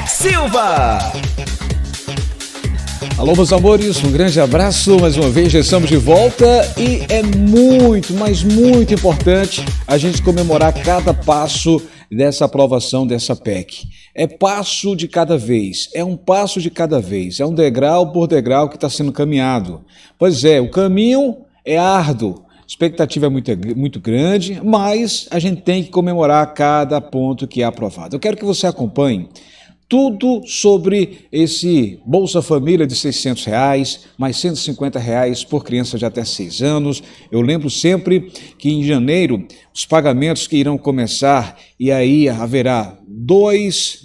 Alex Silva. Alô, meus amores, um grande abraço, mais uma vez já estamos de volta e é muito, mas muito importante a gente comemorar cada passo dessa aprovação dessa PEC. É passo de cada vez, é um passo de cada vez, é um degrau por degrau que está sendo caminhado. Pois é, o caminho é árduo, a expectativa é muito grande, mas a gente tem que comemorar cada ponto que é aprovado. Eu quero que você acompanhe tudo sobre esse Bolsa Família de R$600, mais R$150 por criança de até 6 anos. Eu lembro sempre que em janeiro os pagamentos que irão começar e aí haverá dois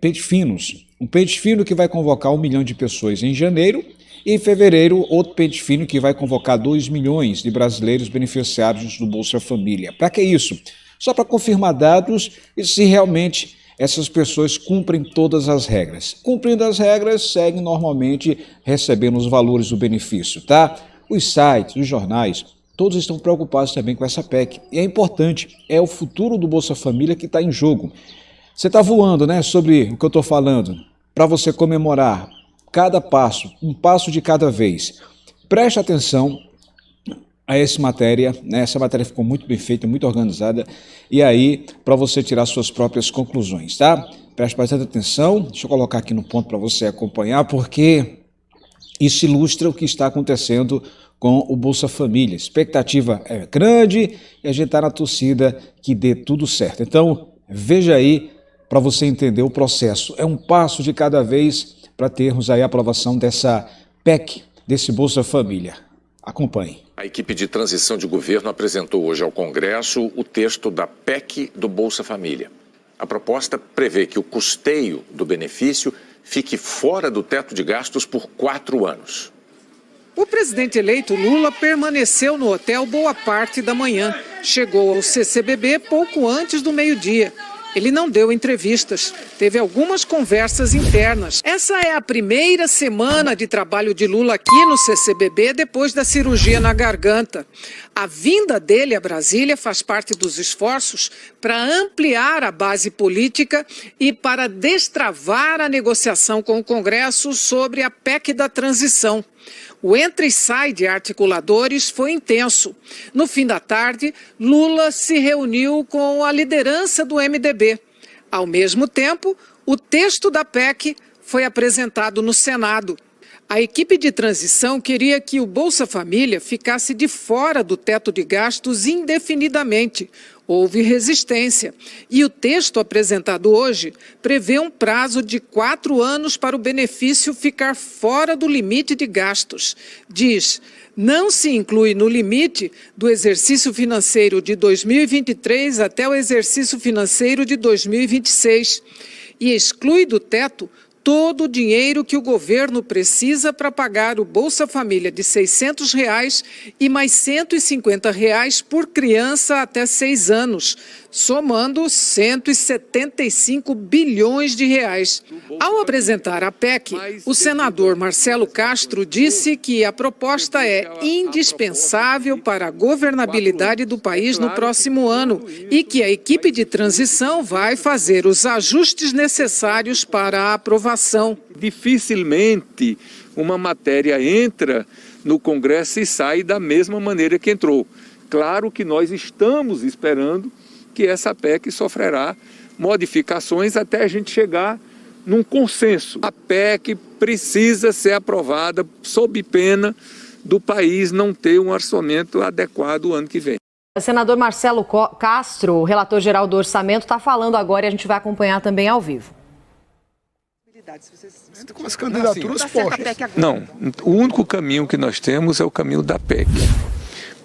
pente finos. Um pente fino que vai convocar 1 milhão de pessoas em janeiro e em fevereiro outro pente fino que vai convocar 2 milhões de brasileiros beneficiários do Bolsa Família. Para que isso? Só para confirmar dados e se realmente essas pessoas cumprem todas as regras. Cumprindo as regras, seguem normalmente recebendo os valores do benefício, tá? Os sites, os jornais, todos estão preocupados também com essa PEC. E é importante, é o futuro do Bolsa Família que está em jogo. Você está voando, né, sobre o que eu estou falando, para você comemorar cada passo, um passo de cada vez. Preste atenção a essa matéria, né? Essa matéria ficou muito bem feita, muito organizada, e aí para você tirar suas próprias conclusões, tá? Preste bastante atenção, deixa eu colocar aqui no ponto para você acompanhar, porque isso ilustra o que está acontecendo com o Bolsa Família. A expectativa é grande e a gente está na torcida que dê tudo certo. Então, veja aí para você entender o processo. É um passo de cada vez para termos aí a aprovação dessa PEC, desse Bolsa Família. Acompanhe. A equipe de transição de governo apresentou hoje ao Congresso o texto da PEC do Bolsa Família. A proposta prevê que o custeio do benefício fique fora do teto de gastos por 4 anos. O presidente eleito Lula permaneceu no hotel boa parte da manhã. Chegou ao CCBB pouco antes do meio-dia. Ele não deu entrevistas, teve algumas conversas internas. Essa é a primeira semana de trabalho de Lula aqui no CCBB depois da cirurgia na garganta. A vinda dele a Brasília faz parte dos esforços para ampliar a base política e para destravar a negociação com o Congresso sobre a PEC da transição. O entra e sai de articuladores foi intenso. No fim da tarde, Lula se reuniu com a liderança do MDB. Ao mesmo tempo, o texto da PEC foi apresentado no Senado. A equipe de transição queria que o Bolsa Família ficasse de fora do teto de gastos indefinidamente. Houve resistência. E o texto apresentado hoje prevê um prazo de 4 anos para o benefício ficar fora do limite de gastos. Diz: não se inclui no limite do exercício financeiro de 2023 até o exercício financeiro de 2026 e exclui do teto todo o dinheiro que o governo precisa para pagar o Bolsa Família de R$600 e mais R$150 por criança até 6 anos, somando 175 bilhões de reais. Ao apresentar a PEC, o senador Marcelo Castro disse que a proposta é indispensável para a governabilidade do país no próximo ano e que a equipe de transição vai fazer os ajustes necessários para a aprovação. Dificilmente uma matéria entra no Congresso e sai da mesma maneira que entrou. Claro que nós estamos esperando que essa PEC sofrerá modificações até a gente chegar num consenso. A PEC precisa ser aprovada sob pena do país não ter um orçamento adequado o ano que vem. O senador Marcelo Castro, o relator-geral do orçamento, está falando agora e a gente vai acompanhar também ao vivo. Com as candidaturas postas. Não, o único caminho que nós temos é o caminho da PEC.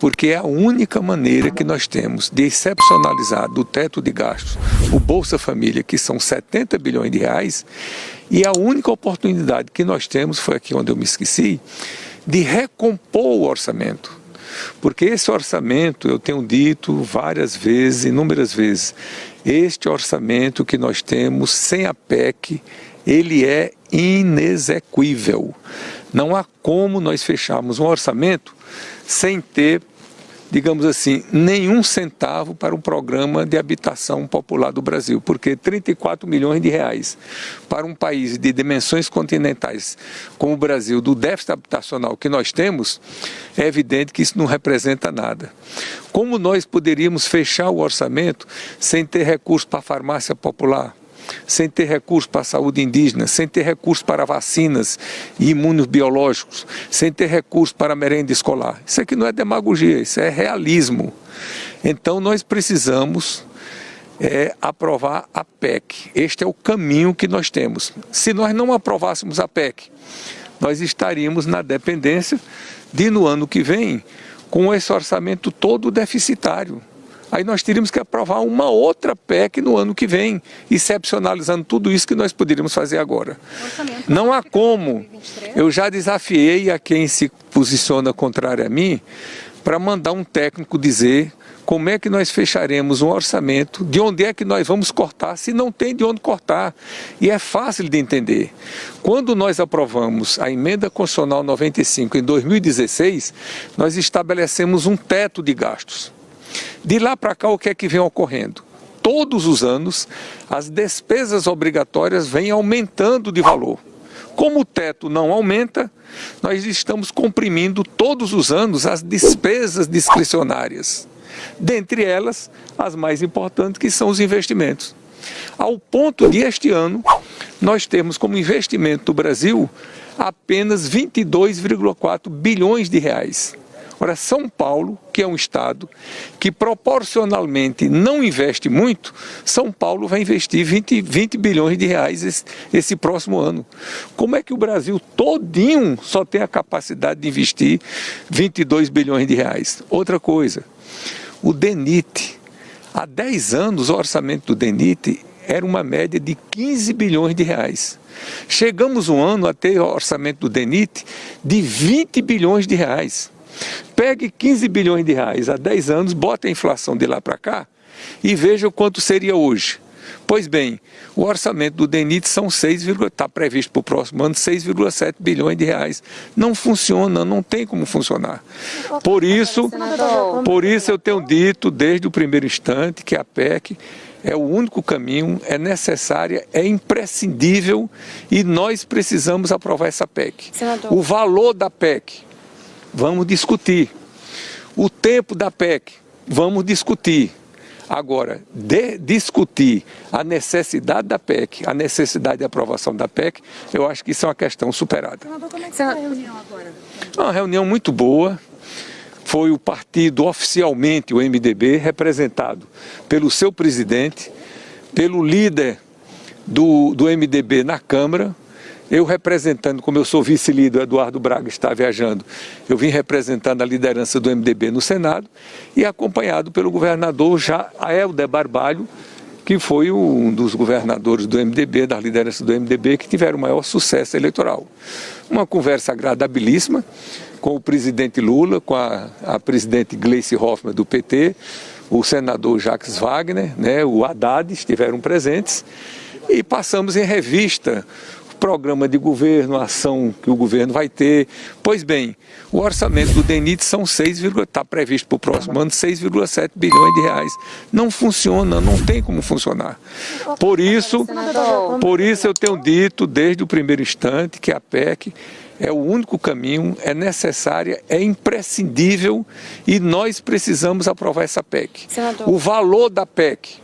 Porque é a única maneira que nós temos de excepcionalizar do teto de gastos o Bolsa Família, que são 70 bilhões de reais, e a única oportunidade que nós temos, foi aqui onde eu me esqueci, de recompor o orçamento. Porque esse orçamento, eu tenho dito várias vezes, inúmeras vezes, este orçamento que nós temos sem a PEC, ele é inexequível. Não há como nós fecharmos um orçamento sem ter digamos assim, nenhum centavo para um programa de habitação popular do Brasil, porque 34 milhões de reais para um país de dimensões continentais como o Brasil, do déficit habitacional que nós temos, é evidente que isso não representa nada. Como nós poderíamos fechar o orçamento sem ter recurso para a farmácia popular, sem ter recurso para a saúde indígena, sem ter recurso para vacinas e imunobiológicos, sem ter recurso para a merenda escolar? Isso aqui não é demagogia, isso é realismo. Então nós precisamos aprovar a PEC. Este é o caminho que nós temos. Se nós não aprovássemos a PEC, nós estaríamos na dependência de, no ano que vem, com esse orçamento todo deficitário. Aí nós teríamos que aprovar uma outra PEC no ano que vem, excepcionalizando tudo isso que nós poderíamos fazer agora. Não há como. Eu já desafiei a quem se posiciona contrário a mim para mandar um técnico dizer como é que nós fecharemos um orçamento, de onde é que nós vamos cortar, se não tem de onde cortar. E é fácil de entender. Quando nós aprovamos a emenda constitucional 95 em 2016, nós estabelecemos um teto de gastos. De lá para cá, o que é que vem ocorrendo? Todos os anos, as despesas obrigatórias vêm aumentando de valor. Como o teto não aumenta, nós estamos comprimindo todos os anos as despesas discricionárias. Dentre elas, as mais importantes, que são os investimentos. Ao ponto de, este ano, nós temos como investimento do Brasil apenas 22,4 bilhões de reais. Ora, São Paulo, que é um estado que proporcionalmente não investe muito, São Paulo vai investir 20 bilhões de reais esse próximo ano. Como é que o Brasil todinho só tem a capacidade de investir 22 bilhões de reais? Outra coisa, o DENIT. Há 10 anos o orçamento do DENIT era uma média de 15 bilhões de reais. Chegamos um ano a ter o orçamento do DENIT de 20 bilhões de reais. Pegue 15 bilhões de reais há 10 anos, bote a inflação de lá para cá e veja o quanto seria hoje. Pois bem, o orçamento do DENIT está previsto para o próximo ano 6,7 bilhões de reais. Não funciona, não tem como funcionar. Por isso eu tenho dito desde o primeiro instante que a PEC é o único caminho, é necessária, é imprescindível e nós precisamos aprovar essa PEC. O valor da PEC, vamos discutir. O tempo da PEC, vamos discutir. Agora, discutir a necessidade da PEC, a necessidade de aprovação da PEC, eu acho que isso é uma questão superada. Como é que foi a reunião agora? Uma reunião muito boa. Foi o partido oficialmente, o MDB, representado pelo seu presidente, pelo líder do MDB na Câmara. Eu representando, como eu sou vice-líder, Eduardo Braga está viajando, eu vim representando a liderança do MDB no Senado e acompanhado pelo governador Helder Barbalho, que foi um dos governadores do MDB, da liderança do MDB, que tiveram o maior sucesso eleitoral. Uma conversa agradabilíssima com o presidente Lula, com a presidente Gleice Hoffmann do PT, o senador Jacques Wagner, o Haddad estiveram presentes e passamos em revista programa de governo, a ação que o governo vai ter. Pois bem, o orçamento do DENIT está previsto para o próximo ano 6,7 bilhões de reais. Não funciona, não tem como funcionar. Por isso eu tenho dito desde o primeiro instante que a PEC é o único caminho, é necessária, é imprescindível e nós precisamos aprovar essa PEC. O valor da PEC,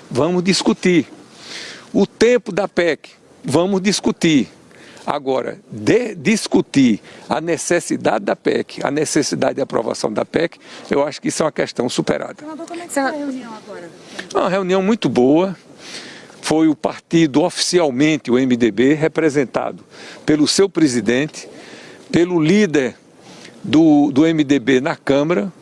vamos discutir. O tempo da PEC, vamos discutir. Agora, discutir a necessidade da PEC, a necessidade de aprovação da PEC, eu acho que isso é uma questão superada. Como é que foi a reunião agora? Uma reunião muito boa. Foi o partido oficialmente, o MDB, representado pelo seu presidente, pelo líder do MDB na Câmara.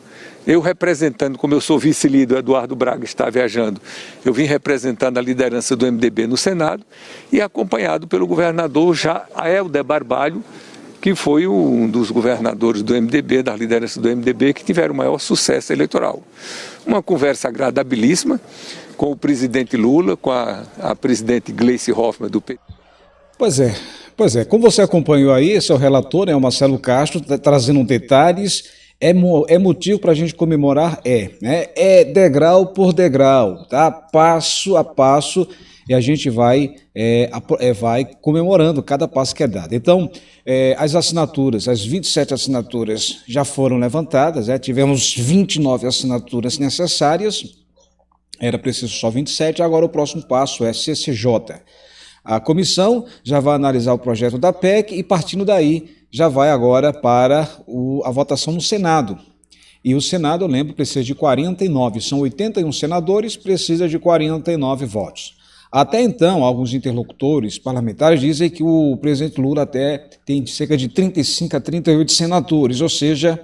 Eu representando, como eu sou vice-líder, Eduardo Braga está viajando, eu vim representando a liderança do MDB no Senado e acompanhado pelo governador Helder Barbalho, que foi um dos governadores do MDB, da liderança do MDB, que tiveram o maior sucesso eleitoral. Uma conversa agradabilíssima com o presidente Lula, com a presidente Gleice Hoffmann do PT. Pois é. Como você acompanhou aí, esse é o relator, o Marcelo Castro, trazendo detalhes É motivo para a gente comemorar? Né? É degrau por degrau, tá? Passo a passo, e a gente vai comemorando cada passo que é dado. Então, as assinaturas, as 27 assinaturas já foram levantadas, tivemos 29 assinaturas necessárias, era preciso só 27, agora o próximo passo é CCJ. A comissão já vai analisar o projeto da PEC e, partindo daí, já vai agora para a votação no Senado. E o Senado, eu lembro, precisa de 49, são 81 senadores, precisa de 49 votos. Até então, alguns interlocutores parlamentares dizem que o presidente Lula até tem cerca de 35 a 38 senadores, ou seja,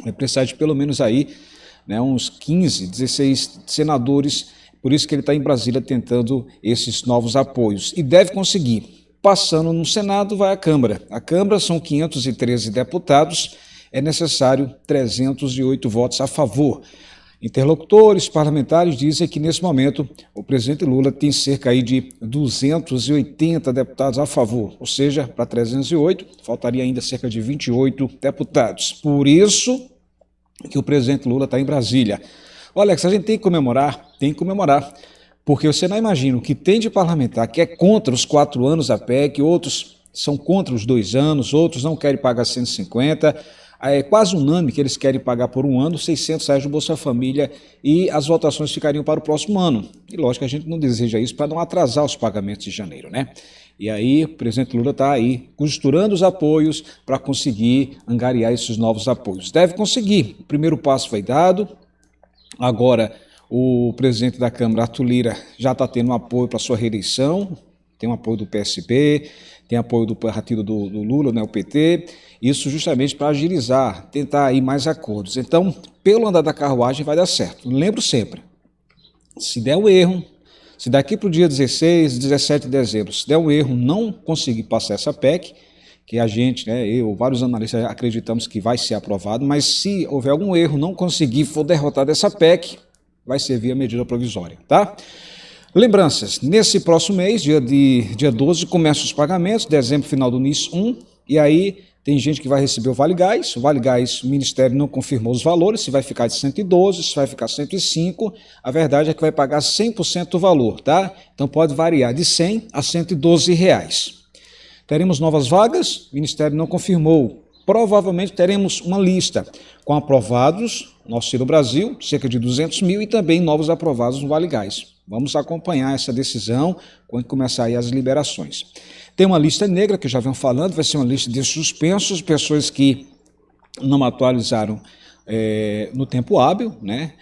vai precisar de pelo menos aí, né, uns 15, 16 senadores, por isso que ele está em Brasília tentando esses novos apoios. E deve conseguir. Passando no Senado, vai à Câmara. A Câmara são 513 deputados, é necessário 308 votos a favor. Interlocutores parlamentares dizem que, nesse momento, o presidente Lula tem cerca aí de 280 deputados a favor, ou seja, para 308, faltaria ainda cerca de 28 deputados. Por isso que o presidente Lula está em Brasília. Olha, Alex, a gente tem que comemorar, porque você não imagina o que tem de parlamentar que é contra os 4 anos da PEC, outros são contra os 2 anos, outros não querem pagar 150, é quase unânime que eles querem pagar por um ano R$600 do Bolsa Família e as votações ficariam para o próximo ano. E lógico que a gente não deseja isso para não atrasar os pagamentos de janeiro, né? E aí o presidente Lula está aí costurando os apoios para conseguir angariar esses novos apoios. Deve conseguir, o primeiro passo foi dado. Agora, o presidente da Câmara, Arthur Lira, já está tendo um apoio para sua reeleição, tem um apoio do PSB, tem apoio do partido do Lula, né, o PT, isso justamente para agilizar, tentar aí mais acordos. Então, pelo andar da carruagem vai dar certo. Lembro sempre, se der um erro, se daqui para o dia 16, 17 de dezembro, se der um erro, não conseguir passar essa PEC, que a gente, né, eu, vários analistas acreditamos que vai ser aprovado, mas se houver algum erro, não conseguir, for derrotado essa PEC, vai servir a medida provisória, tá? Lembranças, nesse próximo mês, dia 12, começam os pagamentos, dezembro, final do NIS 1, e aí tem gente que vai receber o Vale Gás, o Ministério não confirmou os valores, se vai ficar de 112, se vai ficar 105, a verdade é que vai pagar 100% do valor, tá? Então pode variar de 100 a 112 reais. Teremos novas vagas, o Ministério não confirmou. Provavelmente teremos uma lista com aprovados no Auxílio Brasil, cerca de 200 mil, e também novos aprovados no Vale Gás. Vamos acompanhar essa decisão quando começar aí as liberações. Tem uma lista negra, que já venho falando, vai ser uma lista de suspensos, pessoas que não atualizaram no tempo hábil, né?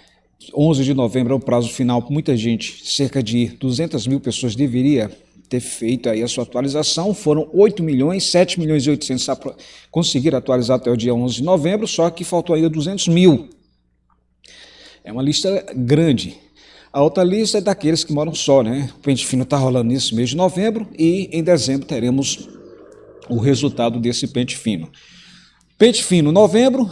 11 de novembro é o prazo final, muita gente, cerca de 200 mil pessoas deveria ter feito aí a sua atualização, foram 8 milhões, 7 milhões e 800 conseguiram atualizar até o dia 11 de novembro, só que faltou ainda 200 mil. É uma lista grande. A outra lista é daqueles que moram só, né? O pente fino está rolando nesse mês de novembro e em dezembro teremos o resultado desse pente fino. Pente fino novembro,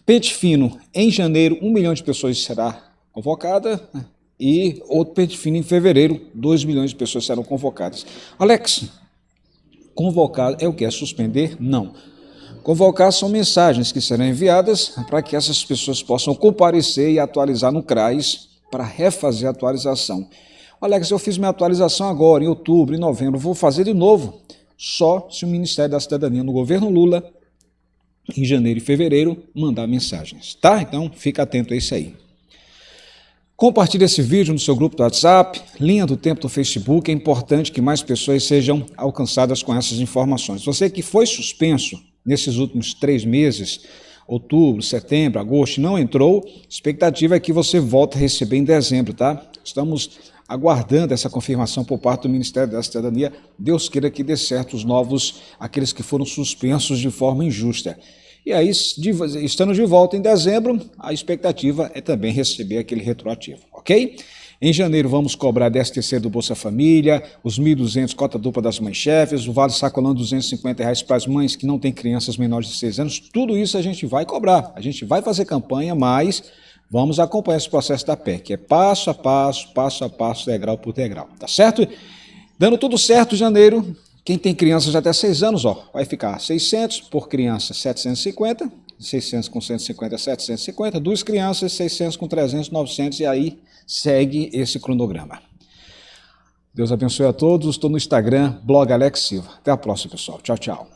pente fino em janeiro, 1 milhão de pessoas será convocada, e outro pente fino em fevereiro, 2 milhões de pessoas serão convocadas. Alex, convocar é o que? É suspender? Não. Convocar são mensagens que serão enviadas para que essas pessoas possam comparecer e atualizar no CRAS para refazer a atualização. Alex, eu fiz minha atualização agora, em outubro, em novembro, vou fazer de novo, só se o Ministério da Cidadania no governo Lula, em janeiro e fevereiro, mandar mensagens, tá? Então, fica atento a isso aí. Compartilhe esse vídeo no seu grupo do WhatsApp, Linha do Tempo do Facebook, é importante que mais pessoas sejam alcançadas com essas informações. Você que foi suspenso nesses últimos 3 meses, outubro, setembro, agosto, não entrou, expectativa é que você volte a receber em dezembro, tá? Estamos aguardando essa confirmação por parte do Ministério da Cidadania, Deus queira que dê certo os novos, aqueles que foram suspensos de forma injusta. E aí, estando de volta em dezembro, a expectativa é também receber aquele retroativo, ok? Em janeiro vamos cobrar 10º do Bolsa Família, os 1.200 cota dupla das mães-chefes, o Vale Sacolão R$250 para as mães que não têm crianças menores de 6 anos, tudo isso a gente vai cobrar, a gente vai fazer campanha, mas vamos acompanhar esse processo da PEC, é passo a passo, degrau por degrau, tá certo? Dando tudo certo, janeiro, quem tem crianças até 6 anos, ó, vai ficar 600 por criança, 750, 600 com 150, 750. 2 crianças, 600 com 300, 900. E aí segue esse cronograma. Deus abençoe a todos. Estou no Instagram, blog Alex Silva. Até a próxima, pessoal. Tchau, tchau.